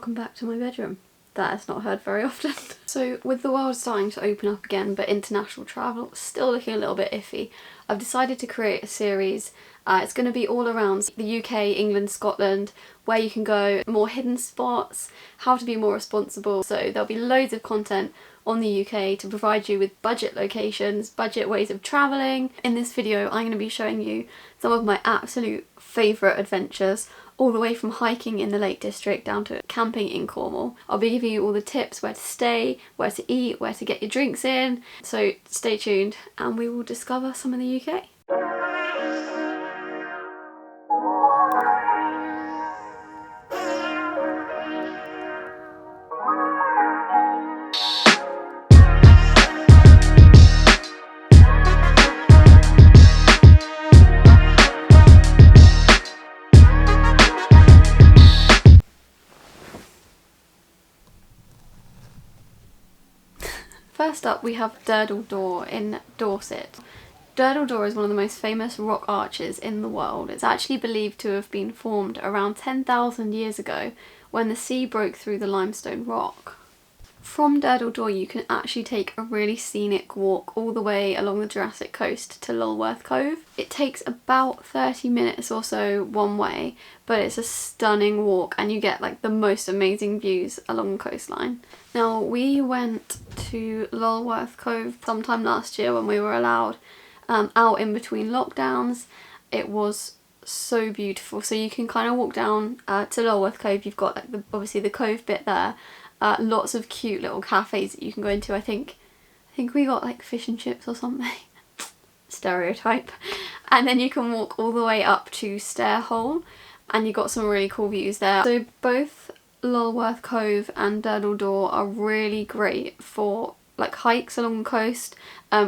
welcome back to my bedroom. That is not heard very often. So with the world starting to open up again but international travel still looking a little bit iffy, I've decided to create a series. It's going to be all around the UK, England, Scotland, where you can go, more hidden spots, how to be more responsible. So there'll be loads of content on the UK to provide you with budget locations, budget ways of travelling. In this video I'm going to be showing you some of my absolute favourite adventures, all the way from hiking in the Lake District down to camping in Cornwall. I'll be giving you all the tips, where to stay, where to eat, where to get your drinks in. So stay tuned and we will discover some of the UK. First up we have Dartmoor in Dorset. Dartmoor is one of the most famous rock arches in the world. It's actually believed to have been formed around 10,000 years ago when the sea broke through the limestone rock. From Dartmoor you can actually take a really scenic walk all the way along the Jurassic coast to Lulworth Cove. It takes about 30 minutes or so one way, but it's a stunning walk and you get like the most amazing views along the coastline. Now we went to Lulworth Cove sometime last year when we were allowed out in between lockdowns. It was so beautiful. So you can kind of walk down to Lulworth Cove. You've got like obviously the cove bit there. Lots of cute little cafes that you can go into. I think we got like fish and chips or something. Stereotype. And then you can walk all the way up to Stairhole and you got some really cool views there. So both Lulworth Cove and Dartmoor are really great for like hikes along the coast,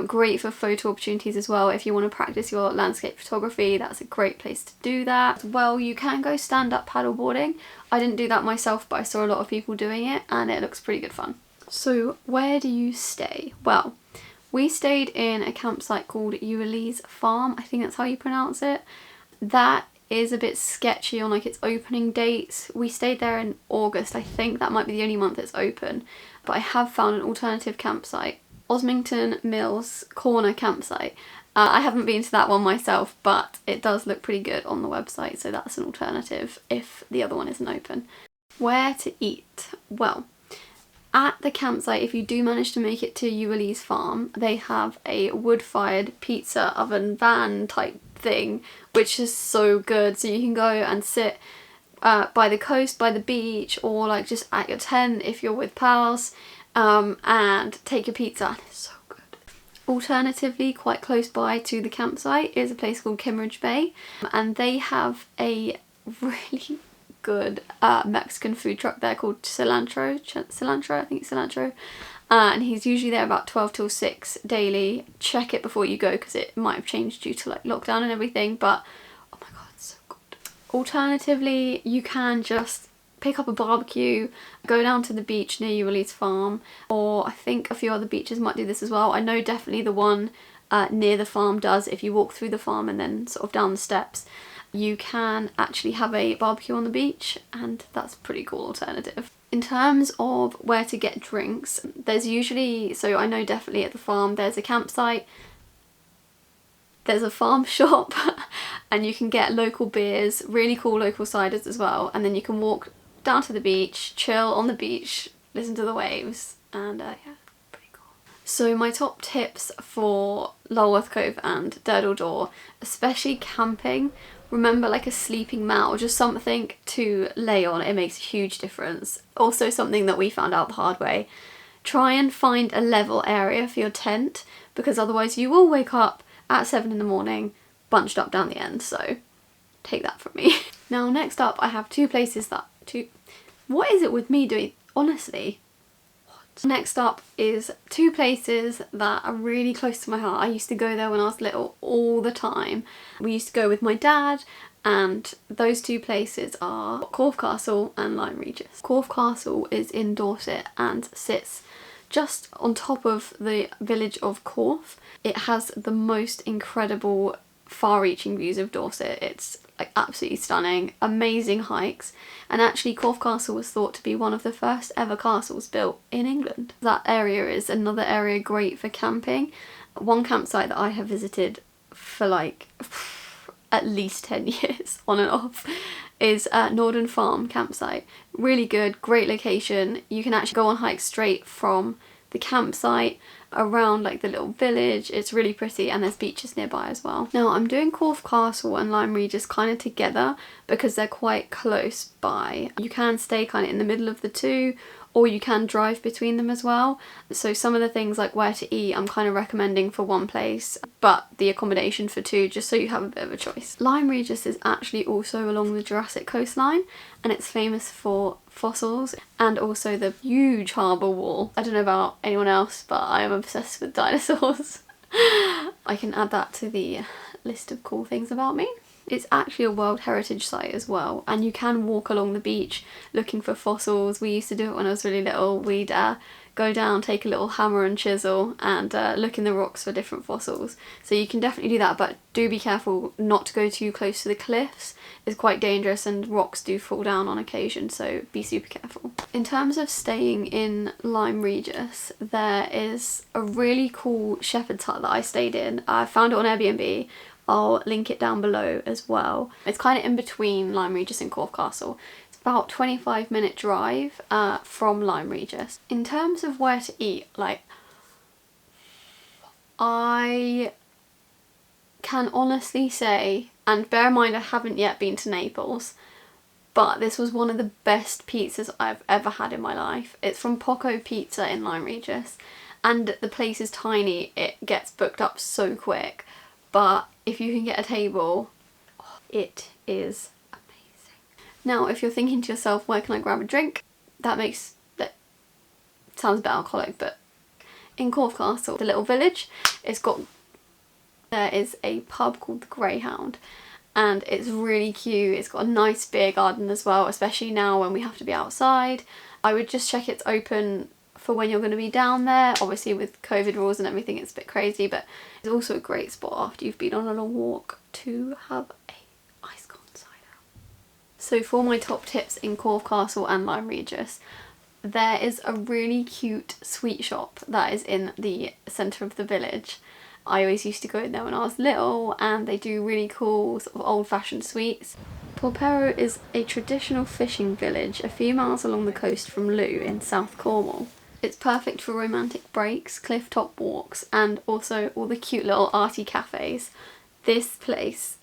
great for photo opportunities as well. If you want to practice your landscape photography, that's a great place to do that. Well, you can go stand-up paddleboarding. I didn't do that myself, but I saw a lot of people doing it and it looks pretty good fun. So where do you stay? Well, we stayed in a campsite called Ulysses Farm, I think that's how you pronounce it. That is a bit sketchy on like its opening dates. We stayed there in August. I think that might be the only month it's open, but I have found an alternative campsite, Osmington Mills Corner campsite. I haven't been to that one myself, but it does look pretty good on the website, so that's an alternative if the other one isn't open. Where to eat? Well, at the campsite, if you do manage to make it to Ulysses Farm, they have a wood-fired pizza oven van type thing, which is so good. So you can go and sit by the coast, by the beach, or like just at your tent if you're with pals, and take your pizza, and it's so good. Alternatively, quite close by to the campsite is a place called Kimmeridge Bay, and they have a really good Mexican food truck there called Cilantro, I think it's Cilantro, and he's usually there about 12 till 6 daily. Check it before you go because it might have changed due to like lockdown and everything, but oh my god, it's so good. Alternatively, you can just pick up a barbecue, go down to the beach near Ulysses Farm, or I think a few other beaches might do this as well. I know definitely the one near the farm does. If you walk through the farm and then sort of down the steps, you can actually have a barbecue on the beach, and that's a pretty cool alternative. In terms of where to get drinks, there's usually, so I know definitely at the farm there's a campsite, there's a farm shop, and you can get local beers, really cool local ciders as well, and then you can walk down to the beach, chill on the beach, listen to the waves, and yeah, pretty cool. So my top tips for Lulworth Cove and Dartmoor, especially camping, remember like a sleeping mat or just something to lay on. It makes a huge difference. Also something that we found out the hard way, try and find a level area for your tent, because otherwise you will wake up at 7 in the morning bunched up down the end, so take that from me. Now next up I have two places that, what is it with me doing, honestly? Next up is two places that are really close to my heart. I used to go there when I was little all the time. We used to go with my dad, and those two places are Corfe Castle and Lyme Regis. Corfe Castle is in Dorset and sits just on top of the village of Corfe. It has the most incredible far-reaching views of Dorset. It's like absolutely stunning, amazing hikes, and actually Corfe Castle was thought to be one of the first ever castles built in England. That area is another area great for camping. One campsite that I have visited for like at least 10 years on and off is Norden Farm campsite. Really good, great location. You can actually go on hikes straight from the campsite around like the little village. It's really pretty, and there's beaches nearby as well. Now I'm doing Corfe Castle and Lyme Regis kind of together because they're quite close by. You can stay kind of in the middle of the two, or you can drive between them as well. So some of the things like where to eat I'm kind of recommending for one place, but the accommodation for two, just so you have a bit of a choice. Lyme Regis is actually also along the Jurassic coastline, and it's famous for fossils and also the huge harbour wall. I don't know about anyone else, but I am obsessed with dinosaurs. I can add that to the list of cool things about me. It's actually a World Heritage Site as well, and you can walk along the beach looking for fossils. We used to do it when I was really little. We'd go down, take a little hammer and chisel and look in the rocks for different fossils. So you can definitely do that, but do be careful not to go too close to the cliffs. It's quite dangerous and rocks do fall down on occasion, so be super careful. In terms of staying in Lyme Regis, there is a really cool shepherd's hut that I stayed in. I found it on Airbnb. I'll link it down below as well. It's kind of in between Lyme Regis and Corfe Castle. It's about 25-minute drive from Lyme Regis. In terms of where to eat, like, I can honestly say, and bear in mind I haven't yet been to Naples, but this was one of the best pizzas I've ever had in my life. It's from Popo Pizza in Lyme Regis, and the place is tiny. It gets booked up so quick, but if you can get a table, it is amazing. Now, if you're thinking to yourself, where can I grab a drink? That sounds a bit alcoholic, but in Corfe Castle, the little village, there is a pub called the Greyhound, and it's really cute. It's got a nice beer garden as well, especially now when we have to be outside. I would just check it's open for when you're going to be down there. Obviously with COVID rules and everything it's a bit crazy, but it's also a great spot after you've been on a long walk to have a ice cold cider. So for my top tips in Corfe Castle and Lyme Regis, there is a really cute sweet shop that is in the centre of the village. I always used to go in there when I was little, and they do really cool sort of old-fashioned sweets. Popo is a traditional fishing village a few miles along the coast from Loo in South Cornwall. It's perfect for romantic breaks, cliff top walks, and also all the cute little arty cafes. This place,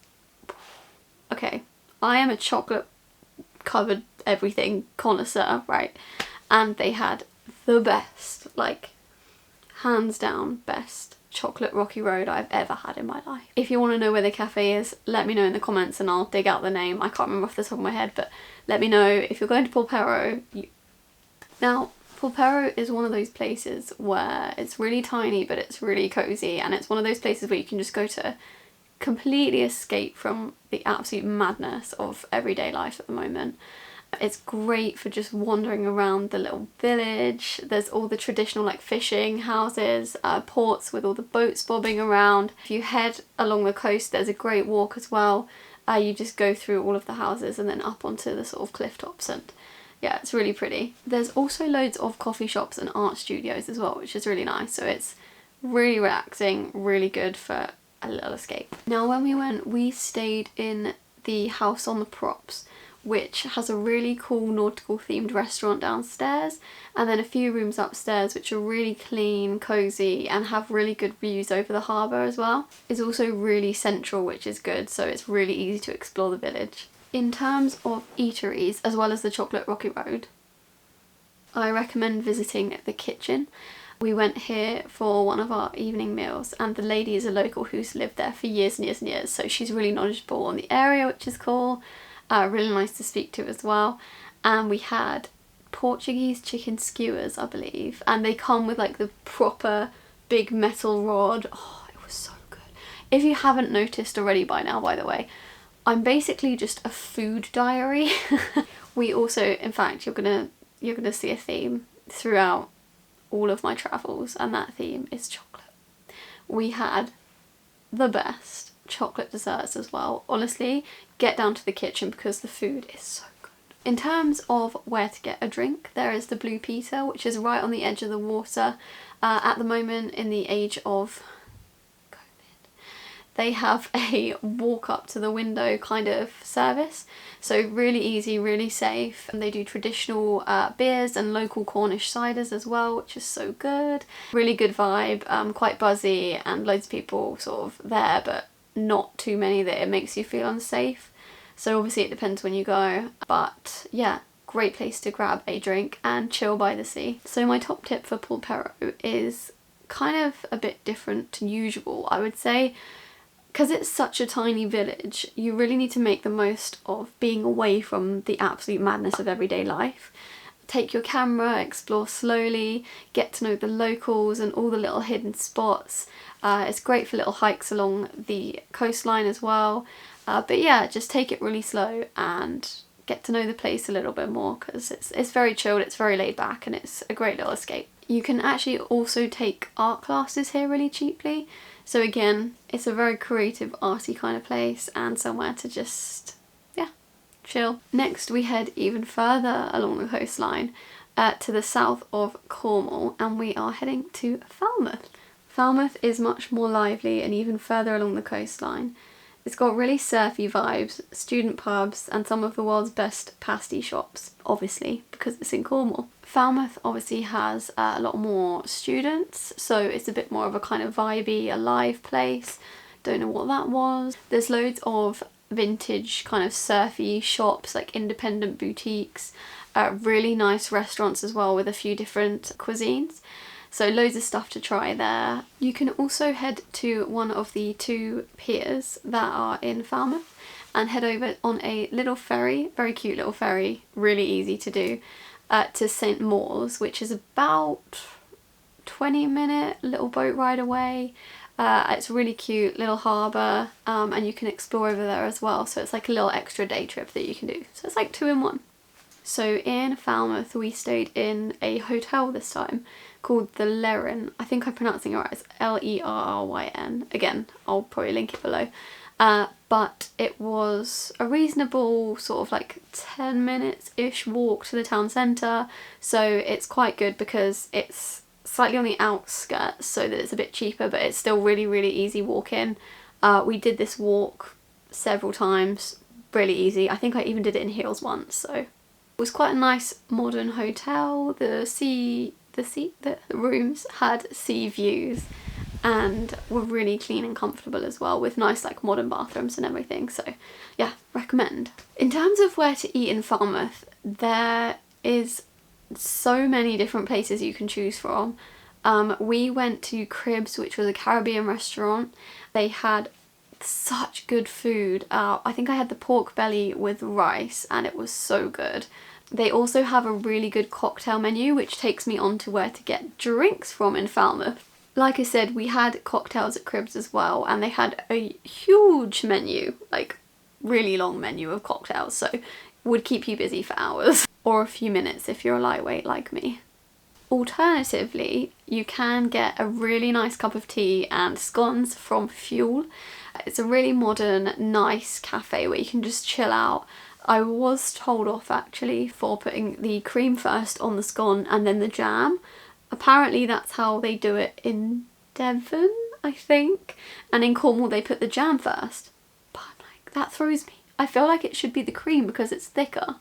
okay, I am a chocolate covered everything connoisseur, right? And they had the best, like hands down best chocolate rocky road I've ever had in my life. If you want to know where the cafe is, let me know in the comments and I'll dig out the name. I can't remember off the top of my head, but let me know if you're going to Popo. Now, Popo is one of those places where it's really tiny but it's really cozy, and it's one of those places where you can just go to completely escape from the absolute madness of everyday life at the moment. It's great for just wandering around the little village. There's all the traditional like fishing houses, ports with all the boats bobbing around. If you head along the coast, there's a great walk as well. You just go through all of the houses and then up onto the sort of cliff tops, and yeah, it's really pretty. There's also loads of coffee shops and art studios as well, which is really nice. So it's really relaxing, really good for a little escape. Now when we went, we stayed in the House on the Props, which has a really cool nautical themed restaurant downstairs, and then a few rooms upstairs which are really clean, cosy, and have really good views over the harbour as well. It's also really central, which is good, so it's really easy to explore the village. In terms of eateries, as well as the Chocolate Rocky Road, I recommend visiting the kitchen. We went here for one of our evening meals, and the lady is a local who's lived there for years and years and years, so she's really knowledgeable on the area, which is cool. Really nice to speak to as well. And we had Portuguese chicken skewers, I believe, and they come with like the proper big metal rod. Oh, it was so good. If you haven't noticed already by now, by the way, I'm basically just a food diary. We also, in fact, you're gonna see a theme throughout all of my travels, and that theme is chocolate. We had the best chocolate desserts as well. Honestly, get down to the kitchen because the food is so good. In terms of where to get a drink, there is the Blue Peter, which is right on the edge of the water. At the moment, in the age of COVID, they have a walk up to the window kind of service. So really easy, really safe. And they do traditional beers and local Cornish ciders as well, which is so good. Really good vibe, quite buzzy, and loads of people sort of there, but not too many that it makes you feel unsafe. So obviously it depends when you go, but yeah, great place to grab a drink and chill by the sea. So my top tip for Popo is kind of a bit different to usual, I would say. Because it's such a tiny village, you really need to make the most of being away from the absolute madness of everyday life. Take your camera, explore slowly, get to know the locals and all the little hidden spots. It's great for little hikes along the coastline as well. But yeah, just take it really slow and get to know the place a little bit more, because it's very chilled, it's very laid back, and it's a great little escape. You can actually also take art classes here really cheaply. So again, it's a very creative, arty kind of place and somewhere to just, yeah, chill. Next we head even further along the coastline to the south of Cornwall, and we are heading to Falmouth. Falmouth is much more lively and even further along the coastline. It's got really surfy vibes, student pubs, and some of the world's best pasty shops, obviously, because it's in Cornwall. Falmouth obviously has a lot more students, so it's a bit more of a kind of vibey, alive place. Don't know what that was. There's loads of vintage kind of surfy shops, like independent boutiques, really nice restaurants as well with a few different cuisines. So loads of stuff to try there. You can also head to one of the 2 piers that are in Falmouth and head over on a little ferry, very cute little ferry, really easy to do, to St Mawes, which is about 20-minute little boat ride away. It's a really cute little harbour, and you can explore over there as well, so it's like a little extra day trip that you can do. So it's like 2 in 1. So in Falmouth we stayed in a hotel this time called the Lerryn. I think I'm pronouncing it right, it's Lerryn. Again, I'll probably link it below. But it was a reasonable sort of like 10 minutes-ish walk to the town centre, so it's quite good because it's slightly on the outskirts so that it's a bit cheaper, but it's still really, really easy walk in. We did this walk several times, really easy. I think I even did it in heels once, so it was quite a nice modern hotel. The rooms had sea views and were really clean and comfortable as well, with nice like modern bathrooms and everything, so yeah, recommend. In terms of where to eat in Falmouth, there is so many different places you can choose from. We went to Cribs, which was a Caribbean restaurant. They had such good food. I think I had the pork belly with rice and it was so good. They also have a really good cocktail menu, which takes me on to where to get drinks from in Falmouth. Like I said, we had cocktails at Cribs as well, and they had a huge menu, like really long menu of cocktails, so would keep you busy for hours or a few minutes if you're a lightweight like me. Alternatively, you can get a really nice cup of tea and scones from Fuel. It's a really modern, nice cafe where you can just chill out. I was told off actually for putting the cream first on the scone and then the jam. Apparently that's how they do it in Devon, I think, and in Cornwall they put the jam first. But like, that throws me. I feel like it should be the cream because it's thicker.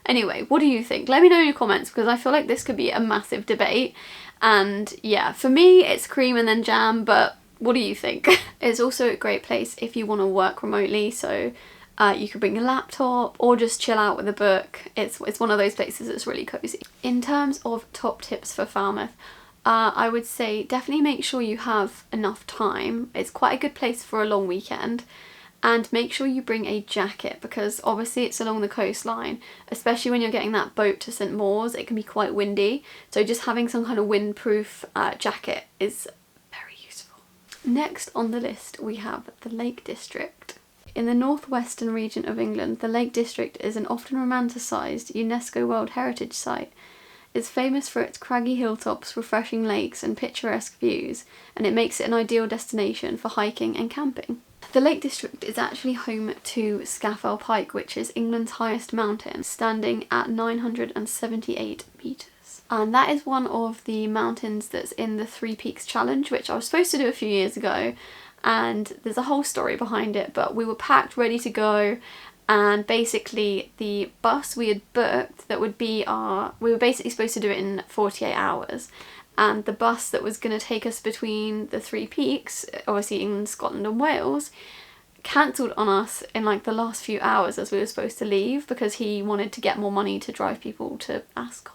Anyway, what do you think? Let me know in your comments, because I feel like this could be a massive debate. And yeah, for me it's cream and then jam, but what do you think? It's also a great place if you want to work remotely, so you could bring a laptop or just chill out with a book. It's one of those places that's really cozy. In terms of top tips for Falmouth, I would say definitely make sure you have enough time. It's quite a good place for a long weekend. And make sure you bring a jacket, because obviously it's along the coastline, especially when you're getting that boat to St Mawes, it can be quite windy. So just having some kind of windproof jacket is very useful. Next on the list we have the Lake District. In the northwestern region of England, the Lake District is an often romanticised UNESCO World Heritage Site. It's famous for its craggy hilltops, refreshing lakes and picturesque views, and it makes it an ideal destination for hiking and camping. The Lake District is actually home to Scafell Pike, which is England's highest mountain, standing at 978 metres. And that is one of the mountains that's in the Three Peaks Challenge, which I was supposed to do a few years ago, and there's a whole story behind it, but we were packed ready to go, and basically the bus we had booked that would be we were basically supposed to do it in 48 hours, and the bus that was going to take us between the Three Peaks, obviously England, Scotland and Wales, cancelled on us in like the last few hours as we were supposed to leave, because he wanted to get more money to drive people to Ascot.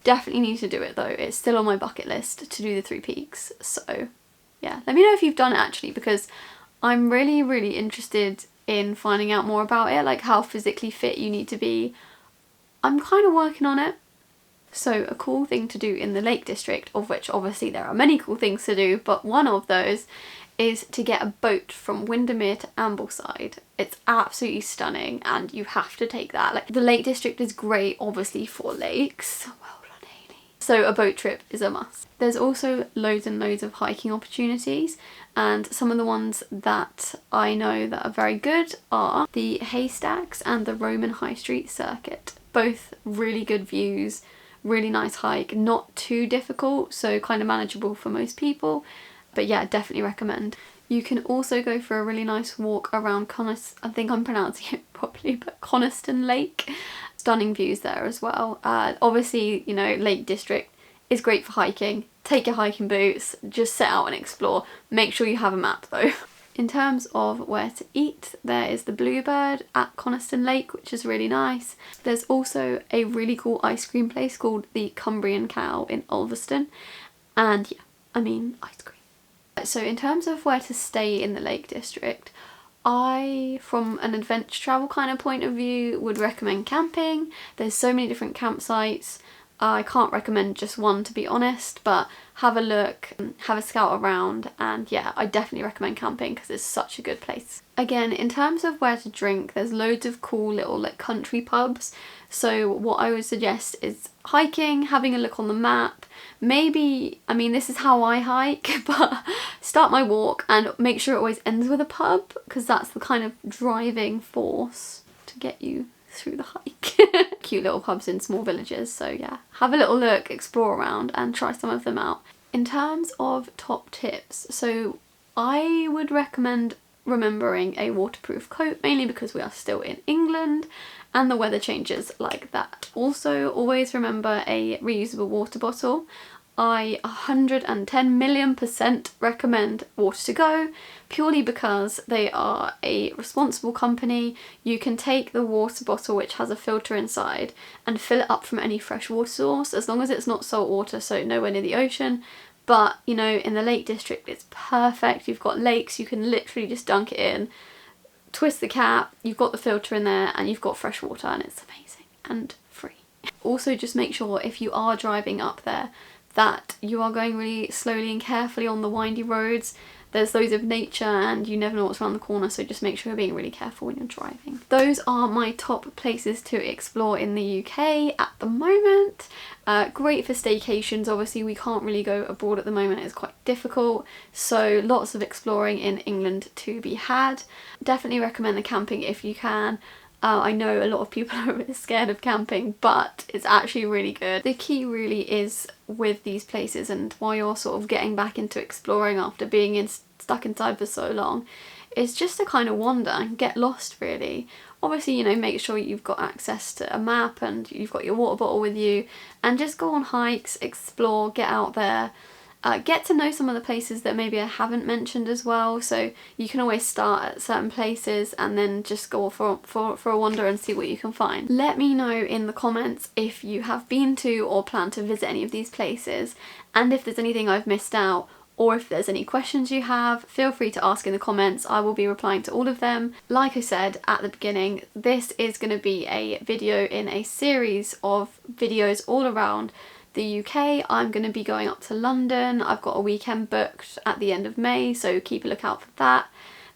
Definitely need to do it though. It's still on my bucket list to do the Three Peaks. So yeah, let me know if you've done it actually, because I'm really interested in finding out more about it, like how physically fit you need to be. I'm kind of working on it. So a cool thing to do in the Lake District, of which obviously there are many cool things to do, but one of those is to get a boat from Windermere to Ambleside. It's absolutely stunning and you have to take that. Like, the Lake District is great obviously for lakes. So a boat trip is a must. There's also loads and loads of hiking opportunities, and some of the ones that I know that are very good are the Haystacks and the Roman High Street Circuit. Both really good views, really nice hike, not too difficult, so kind of manageable for most people, but yeah, definitely recommend. You can also go for a really nice walk around I think I'm pronouncing it properly, but Coniston Lake. Stunning views there as well. Obviously, you know, Lake District is great for hiking. Take your hiking boots, just set out and explore. Make sure you have a map though. In terms of where to eat, there is the Bluebird at Coniston Lake, which is really nice. There's also a really cool ice cream place called the Cumbrian Cow in Ulverston. And yeah, I mean, ice cream. So in terms of where to stay in the Lake District, I, from an adventure travel kind of point of view, would recommend camping. There's so many different campsites. I can't recommend just one, to be honest, but have a look, have a scout around, and yeah, I definitely recommend camping because it's such a good place. Again, in terms of where to drink, there's loads of cool little like country pubs. So what I would suggest is hiking, having a look on the map. Maybe, I mean, this is how I hike, but start my walk and make sure it always ends with a pub, because that's the kind of driving force to get you through the hike. Cute little pubs in small villages, so yeah, have a little look, explore around and try some of them out. In terms of top tips, so I would recommend remembering a waterproof coat, mainly because we are still in England and the weather changes like that. Also, always remember a reusable water bottle. I 110 million% recommend Water to Go, purely because they are a responsible company. You can take the water bottle, which has a filter inside, and fill it up from any fresh water source, as long as it's not salt water, so nowhere near the ocean. But, you know, in the Lake District, it's perfect. You've got lakes, you can literally just dunk it in, twist the cap, you've got the filter in there, and you've got fresh water, and it's amazing and free. Also, just make sure if you are driving up there that you are going really slowly and carefully on the windy roads. There's loads of nature and you never know what's around the corner, so just make sure you're being really careful when you're driving. Those are my top places to explore in the UK at the moment. Great for staycations. Obviously we can't really go abroad at the moment, it's quite difficult, so lots of exploring in England to be had. Definitely recommend the camping if you can. I know a lot of people are a bit scared of camping, but it's actually really good. The key really is with these places, and while you're sort of getting back into exploring after being stuck inside for so long, is just to kind of wander and get lost really. Obviously, you know, make sure you've got access to a map and you've got your water bottle with you, and just go on hikes, explore, get out there. Get to know some of the places that maybe I haven't mentioned as well, so you can always start at certain places and then just go for a wander and see what you can find. Let me know in the comments if you have been to or plan to visit any of these places, and if there's anything I've missed out, or if there's any questions you have, feel free to ask in the comments. I will be replying to all of them. Like I said at the beginning, this is going to be a video in a series of videos all around the UK. I'm going to be going up to London. I've got a weekend booked at the end of May, so keep a lookout for that.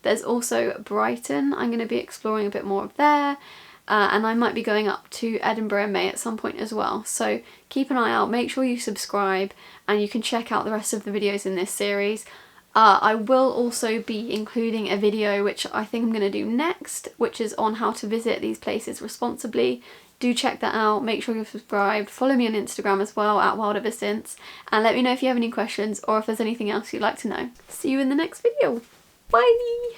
There's also Brighton. I'm going to be exploring a bit more of there, and I might be going up to Edinburgh in May at some point as well, so keep an eye out. Make sure you subscribe and you can check out the rest of the videos in this series. I will also be including a video which I think I'm going to do next, which is on how to visit these places responsibly. Do check that out, make sure you're subscribed, follow me on Instagram as well at wildeversince, and let me know if you have any questions or if there's anything else you'd like to know. See you in the next video. Bye!